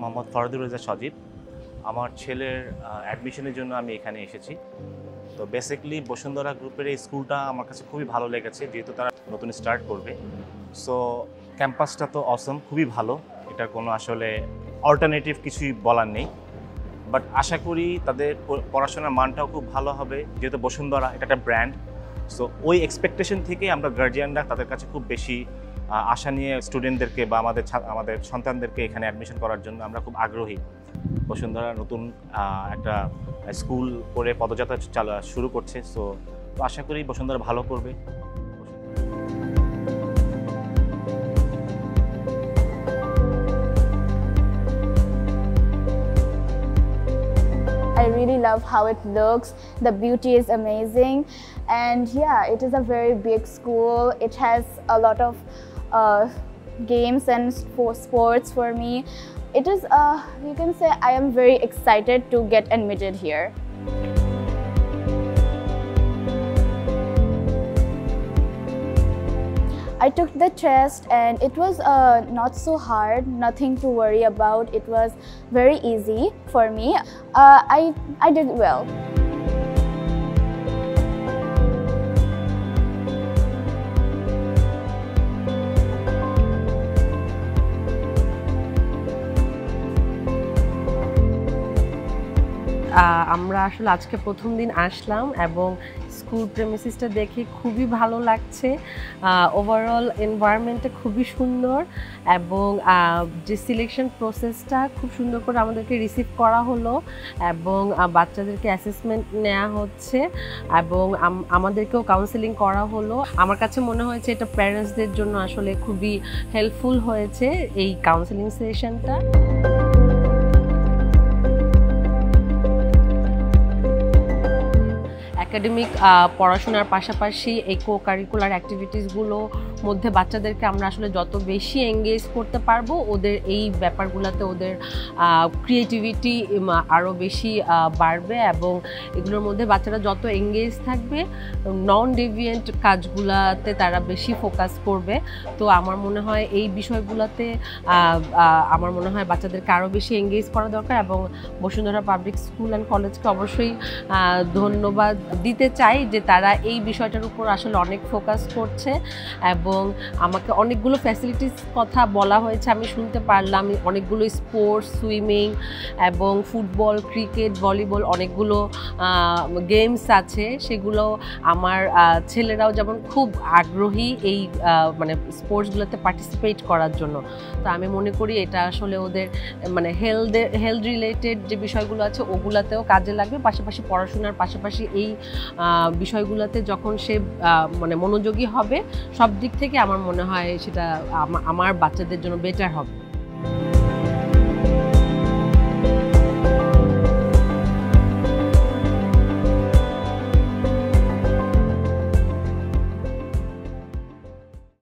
মোহাম্মদ ফরদুর রেজা সজীব। আমার ছেলের অ্যাডমিশনের জন্য আমি এখানে এসেছি। তো বেসিক্যালি বসুন্ধরা গ্রুপের এই স্কুলটা আমার কাছে খুবই ভালো লেগেছে, যেহেতু তারা নতুন স্টার্ট করবে। সো ক্যাম্পাসটা তো অসম, খুবই ভালো, এটার কোনো আসলে অল্টারনেটিভ কিছুই বলার নেই। বাট আশা করি তাদের পড়াশোনার মানটাও খুব ভালো হবে, যেহেতু বসুন্ধরা এটা একটা ব্র্যান্ড। সো ওই এক্সপেকটেশন থেকে আমরা গার্জিয়ানরা তাদের কাছে খুব বেশি আশা নিয়ে স্টুডেন্টদেরকে বা আমাদের সন্তানদেরকে এখানে অ্যাডমিশন করার জন্য আমরা খুব আগ্রহী। বসুন্ধরা নতুন একটা স্কুল করে পদযাত্রা শুরু করছে। সো আশা করি বসুন্ধরা ভালো করবে। I really love how it looks. The beauty is amazing, and yeah, it is a very big school. It has a lot of games and sports for me. It is, you can say, I am very excited to get admitted here. I took the test and it was not so hard, nothing to worry about. It was very easy for me. I did well. আমরা আসলে আজকে প্রথম দিন আসলাম এবং school প্রেমিসিসটা দেখে খুবই ভালো লাগছে। ওভারঅল এনভায়রনমেন্টটা খুবই সুন্দর এবং যে সিলেকশন প্রসেসটা খুব সুন্দর করে আমাদেরকে রিসিভ করা হলো এবং বাচ্চাদেরকে অ্যাসেসমেন্ট নেওয়া হচ্ছে এবং আমাদেরকেও কাউন্সেলিং করা হলো। আমার কাছে মনে হয়েছে এটা প্যারেন্টসদের জন্য আসলে খুবই হেল্পফুল হয়েছে এই কাউন্সেলিং সেশনটা। একাডেমিক পড়াশোনার পাশাপাশি এই কো কারিকুলার অ্যাক্টিভিটিসগুলো মধ্যে বাচ্চাদেরকে আমরা আসলে যত বেশি এঙ্গেজ করতে পারবো, ওদের এই ব্যাপারগুলোতে ওদের ক্রিয়েটিভিটি আরও বেশি বাড়বে এবং এগুলোর মধ্যে বাচ্চারা যত এঙ্গেজ থাকবে নন ডেভিয়েন্ট কাজগুলোতে তারা বেশি ফোকাস করবে। তো আমার মনে হয় এই বিষয়গুলোতে আমার মনে হয় বাচ্চাদেরকে আরও বেশি এঙ্গেজ করা দরকার এবং বসুন্ধরা পাবলিক স্কুল অ্যান্ড কলেজকে অবশ্যই ধন্যবাদ দিতে চাই যে তারা এই বিষয়টার উপর আসলে অনেক ফোকাস করছে এবং আমাকে অনেকগুলো ফ্যাসিলিটিস কথা বলা হয়েছে, আমি শুনতে পারলাম। অনেকগুলো স্পোর্টস, সুইমিং এবং ফুটবল, ক্রিকেট, ভলিবল অনেকগুলো গেমস আছে, সেগুলো আমার ছেলেরাও যেমন খুব আগ্রহী এই মানে স্পোর্টসগুলোতে পার্টিসিপেট করার জন্য। তো আমি মনে করি এটা আসলে ওদের মানে হেলথ রিলেটেড যে বিষয়গুলো আছে ওগুলাতেও কাজে লাগবে, পাশাপাশি পড়াশোনার পাশাপাশি এই বিষয়গুলোতে যখন সে মানে মনোযোগী হবে সব দিক থেকে আমার মনে হয় সেটা আমার বাচ্চাদের জন্য বেটার হবে।